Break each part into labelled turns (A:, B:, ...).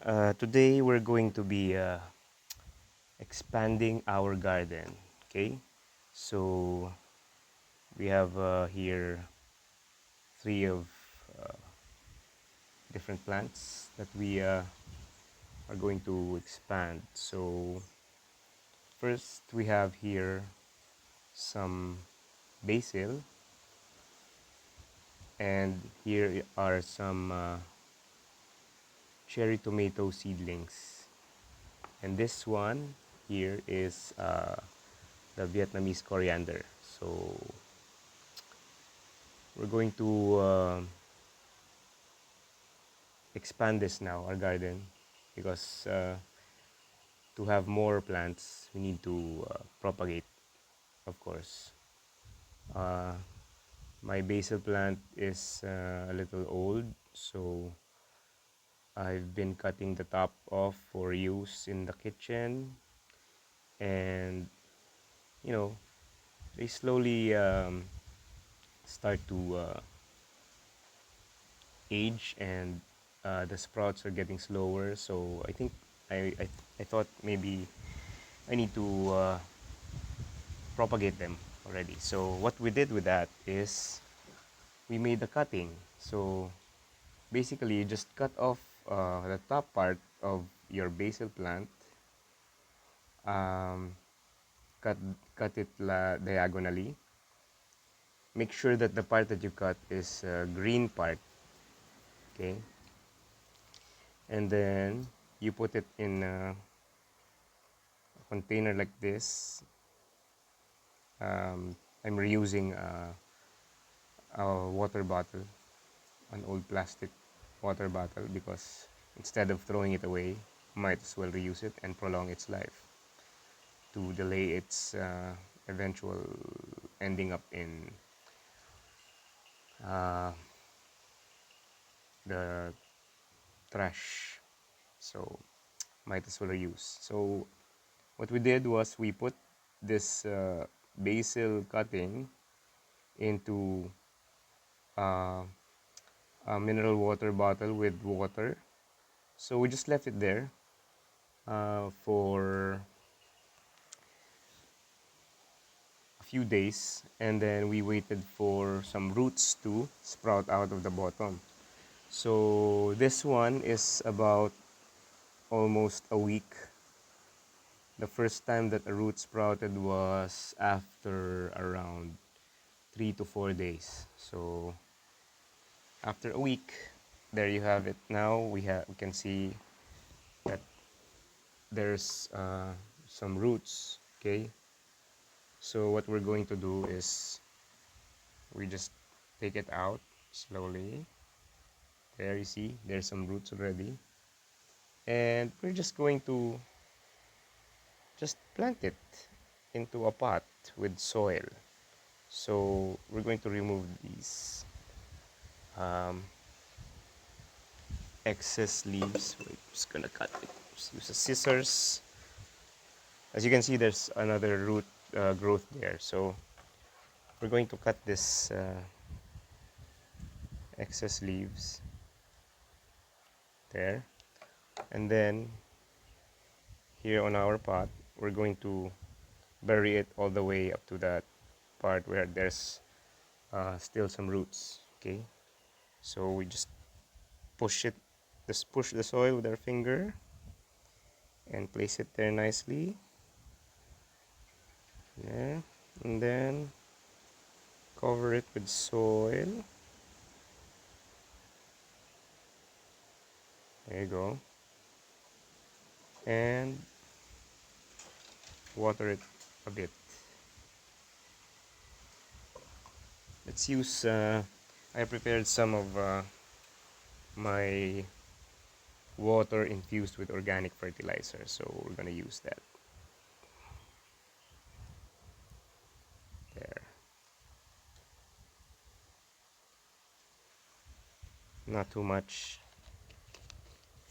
A: Today we're going to be expanding our garden. Okay, so we have here three of uh, different plants that we are going to expand. So first we have here some basil, and here are some cherry tomato seedlings. And this one here is the Vietnamese coriander. So we're going to expand this now, our garden, because to have more plants, we need to propagate, of course. Uh, my basil plant is a little old, so I've been cutting the top off for use in the kitchen, and you know, they slowly start to age, and the sprouts are getting slower. So I think I thought maybe I need to propagate them already. So what we did with that is we made a cutting. So basically, you just cut off the top part of your basil plant, um, cut cut it diagonally. Make sure that the part that you cut is green part, okay? And then you put it in a container like this. I'm reusing a water bottle, an old plastic water bottle, because instead of throwing it away, might as well reuse it and prolong its life to delay its eventual ending up in uh, the trash. So might as well reuse. So what we did was we put this basil cutting into uh, a mineral water bottle with water. So we just left it there for a few days, and then we waited for some roots to sprout out of the bottom. So this one is about almost a week. The first time that a root sprouted was after around 3 to 4 days. So after a week, there you have it. Now we can see that there's some roots. Okay, so what we're going to do is we just take it out slowly. There you see there's some roots already, and we're just going to just plant it into a pot with soil. So we're going to remove these um, excess leaves. We're just gonna cut it. Just use the scissors. As you can see, there's another root growth there. So we're going to cut this excess leaves there, and then here on our pot, we're going to bury it all the way up to that part where there's still some roots. Okay, so we just push it, just push the soil with our finger and place it there nicely. Yeah, and then cover it with soil. There you go. And water it a bit. Let's use, I prepared some of my water infused with organic fertilizer, so we're gonna use that. There. Not too much.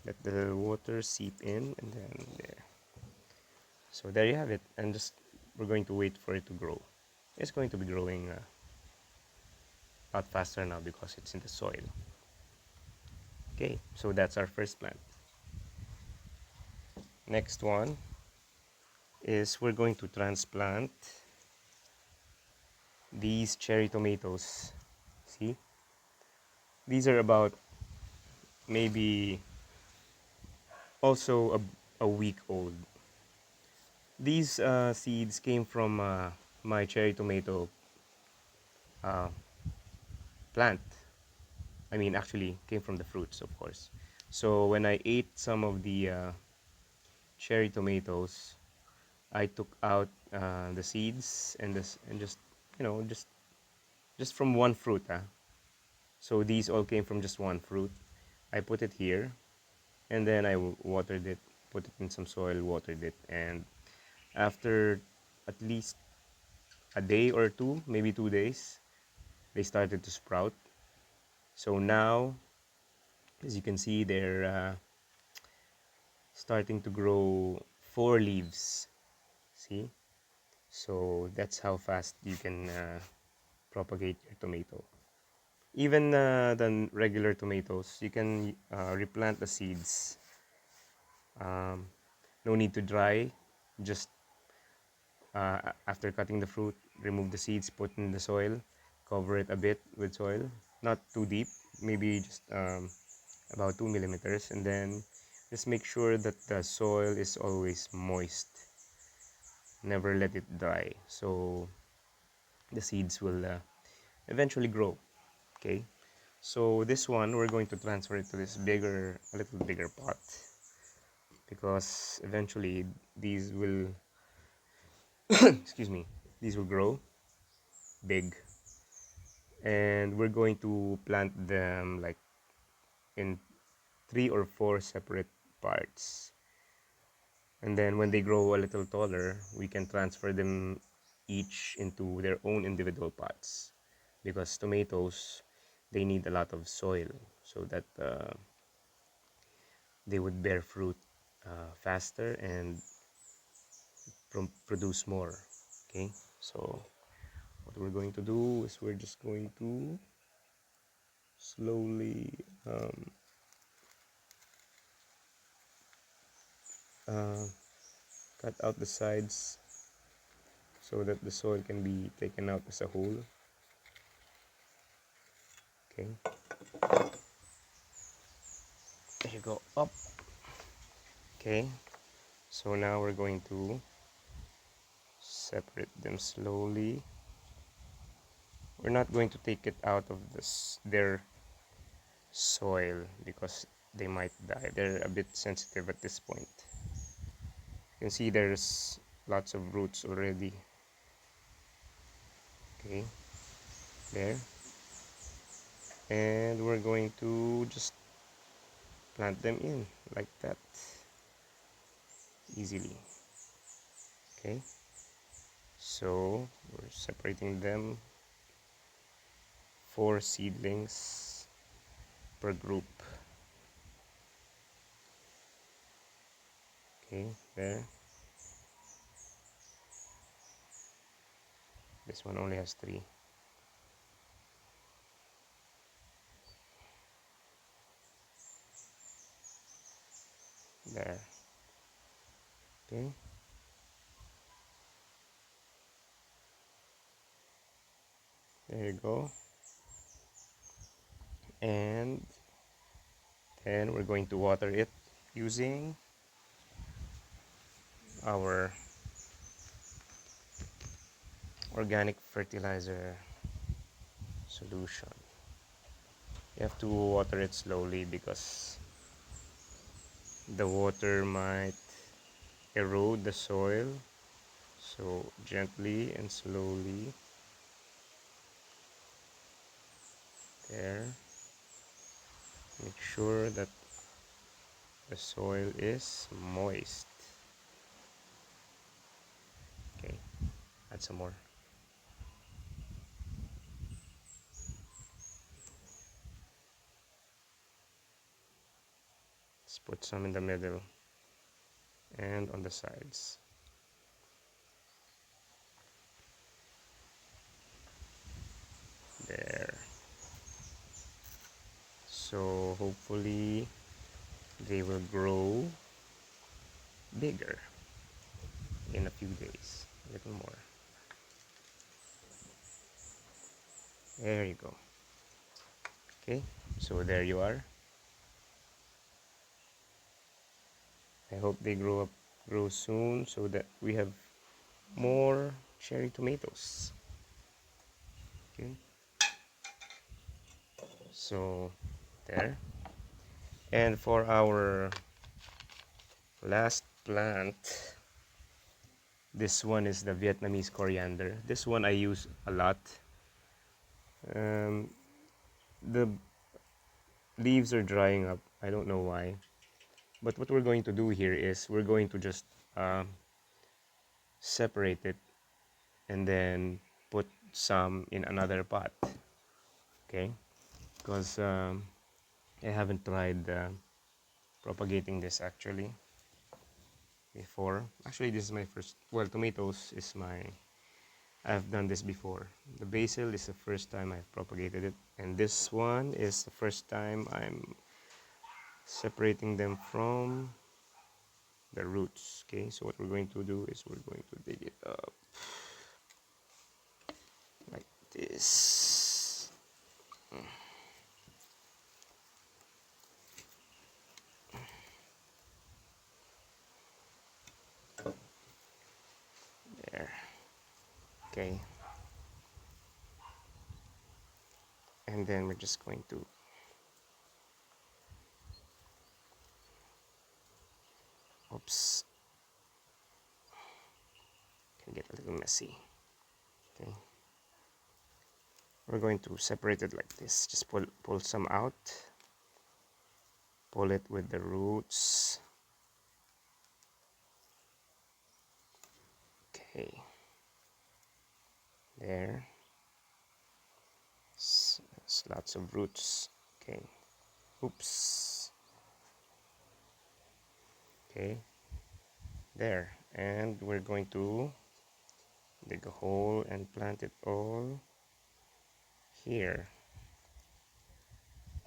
A: Let the water seep in, and then there. So there you have it, and just we're going to wait for it to grow. It's going to be growing a lot faster now because it's in the soil. Okay, so that's our first plant. Next one is we're going to transplant these cherry tomatoes. See, these are about maybe also a week old. These seeds came from my cherry tomato uh, plant. I mean, actually, came from the fruits, of course. So when I ate some of the cherry tomatoes, I took out the seeds and this and just just from one fruit. So these all came from just one fruit. I put it here, and then I watered it, put it in some soil, watered it, and after at least a day or two, maybe 2 days, they started to sprout. So now, as you can see, they're starting to grow four leaves. See? So that's how fast you can propagate your tomato. Even than regular tomatoes, you can replant the seeds. No need to dry. Just after cutting the fruit, remove the seeds, put in the soil, cover it a bit with soil, not too deep, maybe just about 2 millimeters, and then just make sure that the soil is always moist. Never let it dry, so the seeds will eventually grow. Okay, so this one we're going to transfer it to this bigger, a little bigger pot, because eventually these will excuse me, these will grow big, and we're going to plant them like in 3 or 4 separate parts. And then when they grow a little taller, we can transfer them each into their own individual pots, because tomatoes, they need a lot of soil so that they would bear fruit faster and produce more. Okay, so what we're going to do is we're just going to slowly uh, cut out the sides so that the soil can be taken out as a whole. Okay, there you go, up. Okay, so now we're going to separate them slowly. We're not going to take it out of their soil because they might die. They're a bit sensitive at this point. You can see there's lots of roots already. Okay, there. And we're going to just plant them in like that easily. Okay, so we're separating them, 4 seedlings per group. Okay, there. This one only has 3. There. Okay, there you go. And then we're going to water it using our organic fertilizer solution. You have to water it slowly because the water might erode the soil. So gently and slowly. There. Make sure that the soil is moist. Okay, add some more. Let's put some in the middle and on the sides. There. So hopefully they will grow There you go. Okay, so there you are. I hope they grow soon so that we have more cherry tomatoes. Okay, so there. And for our last plant, this one is the Vietnamese coriander. This one I use a lot. Um, the leaves are drying up. I don't know why. But what we're going to do here is we're going to just separate it and then put some in another pot. Okay, because I haven't tried propagating this actually before. Actually, this is my first. Well, tomatoes is my. I've done this before. The basil is the first time I've propagated it, and this one is the first time I'm separating them from the roots. Okay, so what we're going to do is we're going to dig it up like this. There. Okay, and then we're just going to. Oops, can get a little messy. Okay, we're going to separate it like this. Just pull some out. Pull it with the roots. Okay, there. It's lots of roots. Okay, oops. Okay, there. And we're going to dig a hole and plant it all here.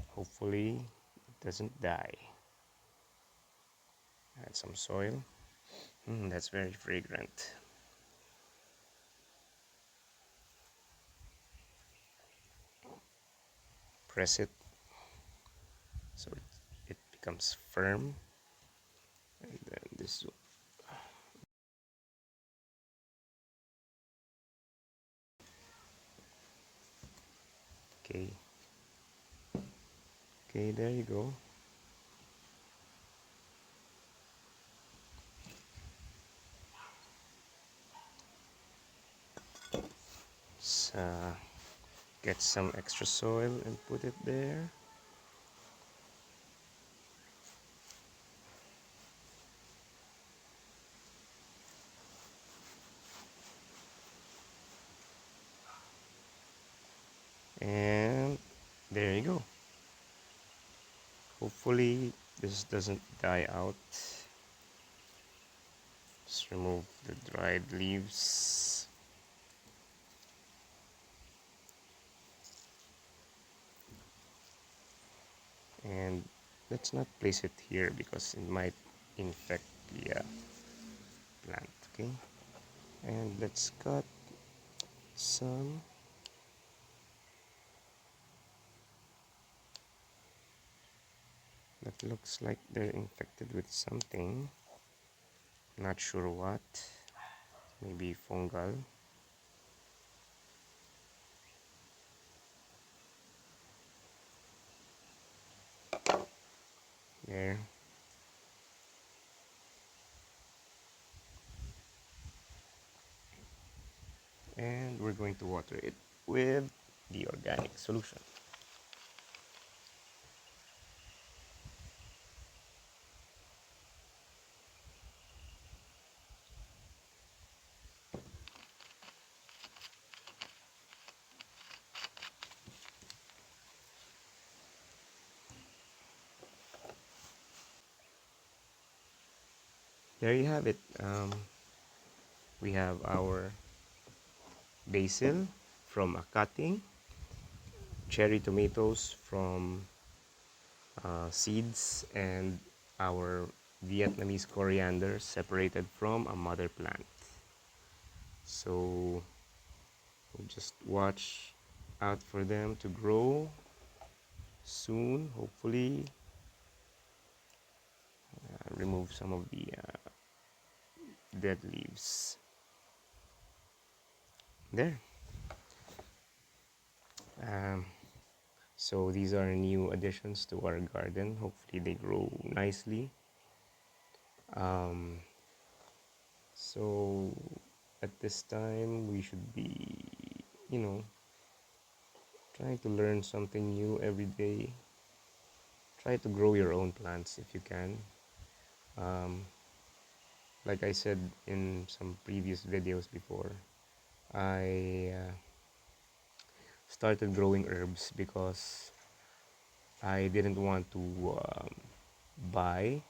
A: Hopefully it doesn't die. Add some soil. That's very fragrant. Press it so it becomes firm. And then this. Okay. Okay, there you go. So, get some extra soil and put it there. And there you go. Hopefully this doesn't die out. Just remove the dried leaves. And let's not place it here because it might infect the plant. Okay, and let's cut some. That looks like they're infected with something. Not sure what. Maybe fungal. There. And we're going to water it with the organic solution. There you have it. We have our basil from a cutting, cherry tomatoes from seeds, and our Vietnamese coriander separated from a mother plant. So we'll just watch out for them to grow soon, hopefully. Remove some of the dead leaves. There. Um, so these are new additions to our garden. Hopefully they grow nicely. Um, so at this time we should be, you know, trying to learn something new every day. Try to grow your own plants if you can. Um, like I said in some previous videos before, I started growing herbs because I didn't want to buy,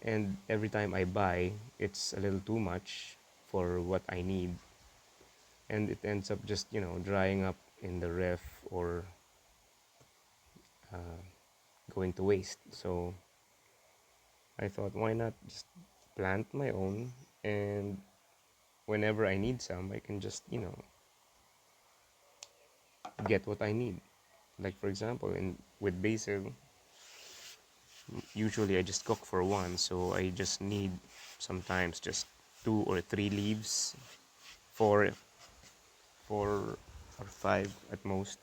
A: and every time I buy, it's a little too much for what I need, and it ends up just drying up in the ref or uh, going to waste. So I thought, why not just plant my own, and whenever I need some, I can just get what I need. Like for example, in with basil, usually I just cook for one, so I just need sometimes just 2 or 3 leaves, four, 4 or 5 at most,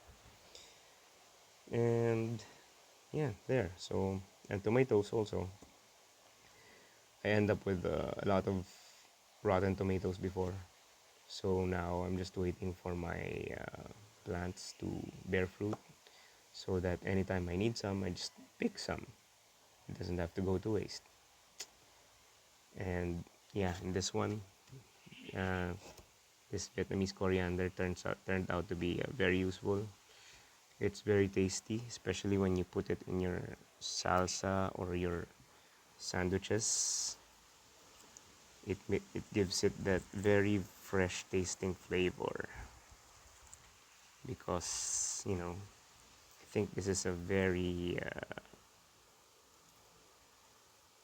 A: and yeah, there. So and tomatoes also. I end up with a lot of rotten tomatoes before, so now I'm just waiting for my plants to bear fruit, so that anytime I need some, I just pick some. It doesn't have to go to waste. And yeah, in this one, uh, this Vietnamese coriander turned out to be very useful. It's very tasty, especially when you put it in your salsa or your sandwiches. It gives it that very fresh tasting flavor, because I think this is a very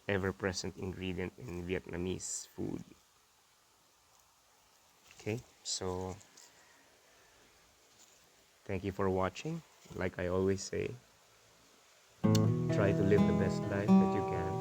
A: ever present ingredient in Vietnamese food. Okay, so thank you for watching. Like I always say, try to live the best life that you can.